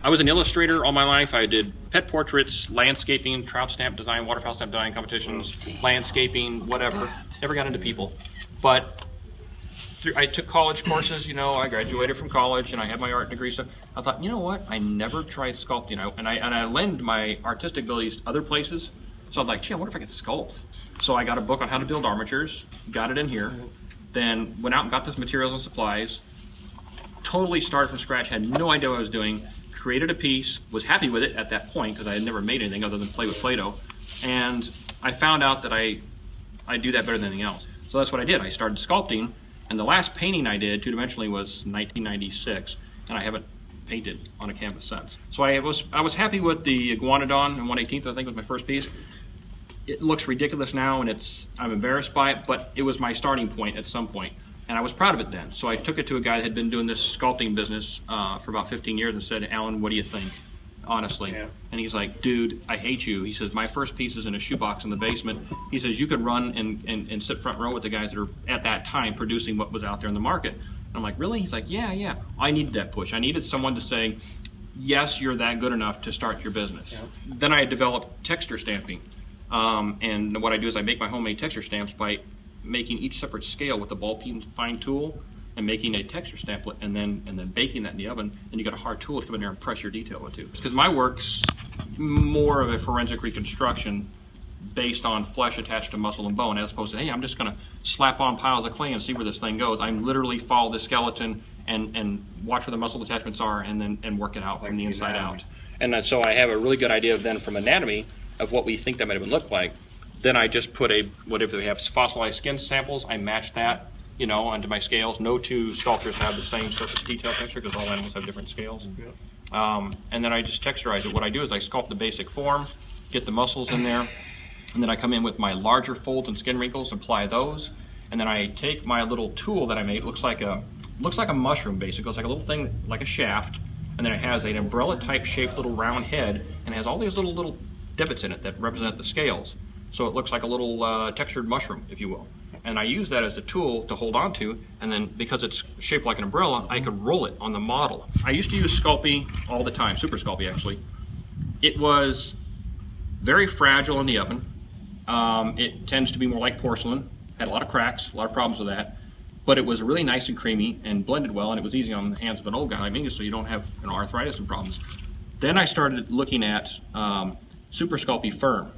I was an illustrator all my life. I did pet portraits, landscaping, trout stamp design, waterfowl stamp design competitions, landscaping, whatever. Never got into people. But I took college courses, you know, I graduated from college and I had my art degree, so I thought, you know what, I never tried sculpting, and I lend my artistic abilities to other places, so I'm like, gee, I wonder if I could sculpt. So I got a book on how to build armatures, got it in here, then went out and got those materials and supplies, totally started from scratch, had no idea what I was doing, created a piece, was happy with it at that point because I had never made anything other than play with Play-Doh, and I found out that I do that better than anything else. So that's what I did. I started sculpting. And the last painting I did two-dimensionally was 1996, and I haven't painted on a canvas since. So I was happy with the Iguanodon and 1/18, I think was my first piece. It looks ridiculous now, and I'm embarrassed by it, but it was my starting point at some point, and I was proud of it then. So I took it to a guy that had been doing this sculpting business for about 15 years and said, Alan, what do you think? Honestly. Yeah. And he's like, dude, I hate you. He says, my first piece is in a shoebox in the basement. He says, you could run and sit front row with the guys that are at that time producing what was out there in the market. And I'm like, really? He's like, yeah. I needed that push. I needed someone to say, yes, you're that good enough to start your business. Yeah. Then I developed texture stamping. And what I do is I make my homemade texture stamps by making each separate scale with the ball peen fine tool and making a texture stamplet and then baking that in the oven, and you got a hard tool to come in there and press your detail into. Because my work's more of a forensic reconstruction based on flesh attached to muscle and bone, as opposed to, hey, I'm just gonna slap on piles of clay and see where this thing goes. I'm literally follow the skeleton and watch where the muscle attachments are and work it out like from the inside out. And so I have a really good idea then from anatomy of what we think that might have looked like. Then I just put whatever they have fossilized skin samples, I match that, you know, onto my scales. No two sculptures have the same surface detail texture because all animals have different scales. Yeah. And then I just texturize it. What I do is I sculpt the basic form, get the muscles in there, and then I come in with my larger folds and skin wrinkles, apply those, and then I take my little tool that I made. It looks like a mushroom basically. It's like a little thing, like a shaft, and then it has an umbrella type shaped little round head, and it has all these little divots in it that represent the scales. So it looks like a little textured mushroom, if you will. And I use that as a tool to hold on to, and then because it's shaped like an umbrella, I could roll it on the model. I used to use Sculpey all the time, Super Sculpey actually. It was very fragile in the oven. It tends to be more like porcelain, had a lot of cracks, a lot of problems with that, but it was really nice and creamy and blended well, and it was easy on the hands of an old guy like me, so you don't have arthritis and problems. Then I started looking at Super Sculpey Firm.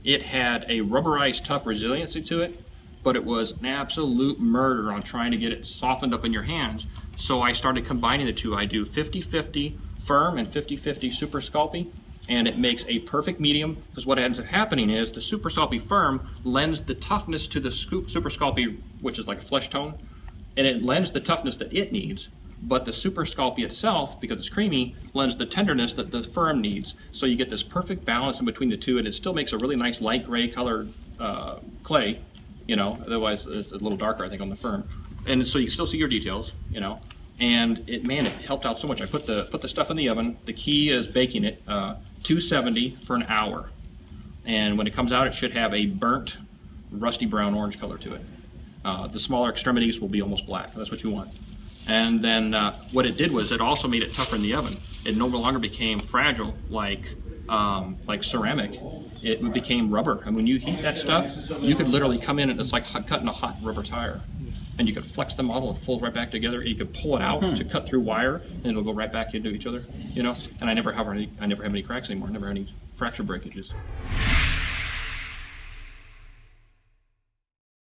It had a rubberized tough resiliency to it, but it was an absolute murder on trying to get it softened up in your hands. So I started combining the two. I do 50-50 Firm and 50-50 Super Sculpey, and it makes a perfect medium, because what ends up happening is the Super Sculpey Firm lends the toughness to the Super Sculpey, which is like a flesh tone, and it lends the toughness that it needs, but the Super Sculpey itself, because it's creamy, lends the tenderness that the Firm needs. So you get this perfect balance in between the two, and it still makes a really nice light gray colored clay, you know, otherwise it's a little darker, I think, on the Firm. And so you still see your details, you know, and it helped out so much. I put the stuff in the oven. The key is baking it 270 for an hour. And when it comes out, it should have a burnt, rusty brown orange color to it. The smaller extremities will be almost black. That's what you want. And then what it did was it also made it tougher in the oven. It no longer became fragile like ceramic. It became rubber. And when you heat that stuff, you could literally come in and it's like cutting a hot rubber tire. And you could flex the model and fold right back together. And you could pull it out to cut through wire, and it'll go right back into each other. You know. And I never have any cracks anymore. I never have any fracture breakages.